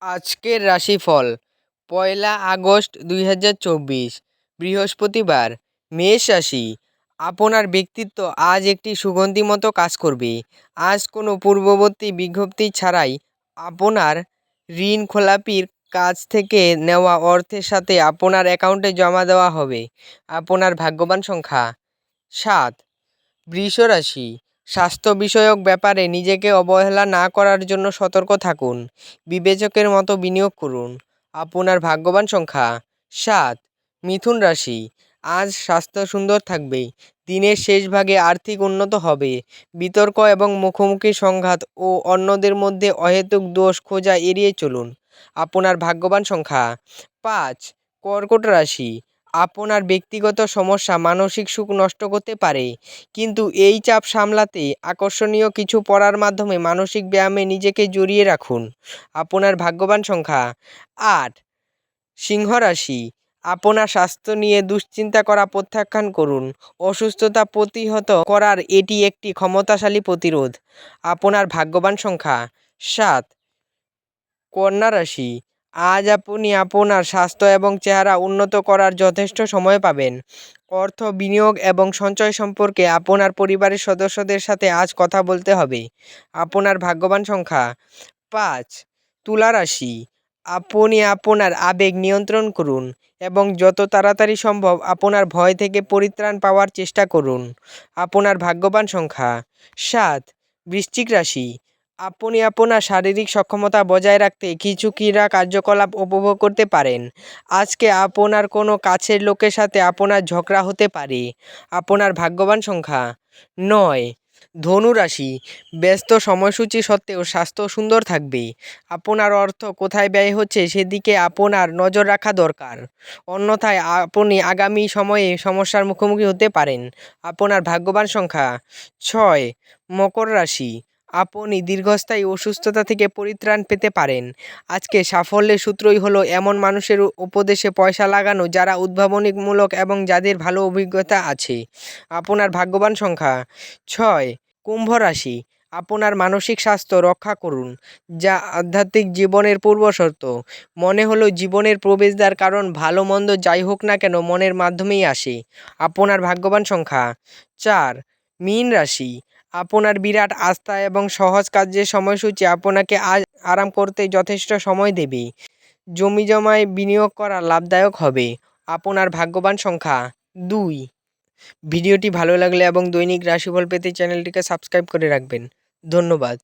আজকের রাশিফল 1 আগস্ট 2024 বৃহস্পতিবার। মেষ রাশি, আপনার ব্যক্তিত্ব আজ একটি সুগন্ধি মতো কাজ করবে। আজ কোনো পূর্ববর্তী বিজ্ঞপ্তি ছাড়াই আপনার ঋণ খেলাপির কাছ থেকে নেওয়া অর্থের সাথে আপনার অ্যাকাউন্টে জমা দেওয়া হবে। আপনার ভাগ্যবান সংখ্যা 7। বৃষ রাশি, স্বাস্থ্য বিষয়ক ব্যাপারে নিজেকে অবহেলা না করার জন্য সতর্ক থাকুন। বিবেচকের মতো বিনিয়োগ করুন। আপনার ভাগ্যবান সংখ্যা 7। মিথুন রাশি, আজ স্বাস্থ্য সুন্দর থাকবে। দিনের শেষ ভাগে আর্থিক উন্নত হবে। বিতর্ক এবং মুখোমুখি সংঘাত ও অন্যদের মধ্যে অহেতুক দোষ খোঁজা এড়িয়ে চলুন। আপনার ভাগ্যবান সংখ্যা 5। কর্কট রাশি, আপনার ব্যক্তিগত সমস্যা মানসিক সুখ নষ্ট করতে পারে, কিন্তু এই চাপ সামলাতে আকর্ষণীয় কিছু পড়ার মাধ্যমে মানসিক ব্যায়ামে নিজেকে জড়িয়ে রাখুন। আপনার ভাগ্যবান সংখ্যা 8। সিংহ রাশি, আপনার স্বাস্থ্য নিয়ে দুশ্চিন্তা করা প্রত্যাখ্যান করুন। অসুস্থতা প্রতিহত করার এটি একটি ক্ষমতাশালী প্রতিরোধ। আপনার ভাগ্যবান সংখ্যা 7। কন্যা রাশি, আজ আপনি আপনার স্বাস্থ্য এবং চেহারা উন্নত করার যথেষ্ট সময় পাবেন। অর্থ বিনিয়োগ এবং সঞ্চয় সম্পর্কে আপনার পরিবারের সদস্যদের সাথে আজ কথা বলতে হবে। আপনার ভাগ্যবান সংখ্যা 5। তুলা রাশি, আপনি আপনার আবেগ নিয়ন্ত্রণ করুন এবং যত তাড়াতাড়ি সম্ভব আপনার ভয় থেকে পরিত্রাণ পাওয়ার চেষ্টা করুন। আপনার ভাগ্যবান সংখ্যা 7। বৃশ্চিক রাশি, আপনি আপনার শারীরিক সক্ষমতা বজায় রাখতে কিছু ক্রীড়া কার্যকলাপ উপভোগ করতে পারেন। আজকে আপনার কোনো কাছের লোকের সাথে আপনার ঝগড়া হতে পারে। আপনার ভাগ্যবান সংখ্যা 9। ধনু রাশি, ব্যস্ত সময়সূচি সত্ত্বেও স্বাস্থ্য সুন্দর থাকবে। আপনার অর্থ কোথায় ব্যয় হচ্ছে সেদিকে আপনার নজর রাখা দরকার, অন্যথায় আপনি আগামী সময়ে সমস্যার মুখোমুখি হতে পারেন। আপনার ভাগ্যবান সংখ্যা 6। মকর রাশি, আপনি দীর্ঘস্থায়ী অসুস্থতা থেকে পরিত্রাণ পেতে পারেন। আজকে সাফল্যের সূত্রই হলো এমন মানুষের উপদেশে পয়সা লাগানো যারা উদ্ভাবনীমূলক এবং যাদের ভালো অভিজ্ঞতা আছে। আপনার ভাগ্যবান সংখ্যা 6। কুম্ভ রাশি, আপনার মানসিক স্বাস্থ্য রক্ষা করুন, যা আধ্যাত্মিক জীবনের পূর্বশর্ত। মনে হলো জীবনের প্রবেশদ্বার, কারণ ভালো মন্দ যাই হোক না কেন মনের মাধ্যমেই আসে। আপনার ভাগ্যবান সংখ্যা 4। মীন রাশি, আপনার বিরাট আস্থা এবং সহজ কাজের সময়সূচি আপনাকে আজ আরাম করতে যথেষ্ট সময় দেবে। জমিজমায় বিনিয়োগ করা লাভদায়ক হবে। আপনার ভাগ্যবান সংখ্যা 2। ভিডিওটি ভালো লাগলে এবং দৈনিক রাশিফল পেতে চ্যানেলটিকে সাবস্ক্রাইব করে রাখবেন। ধন্যবাদ।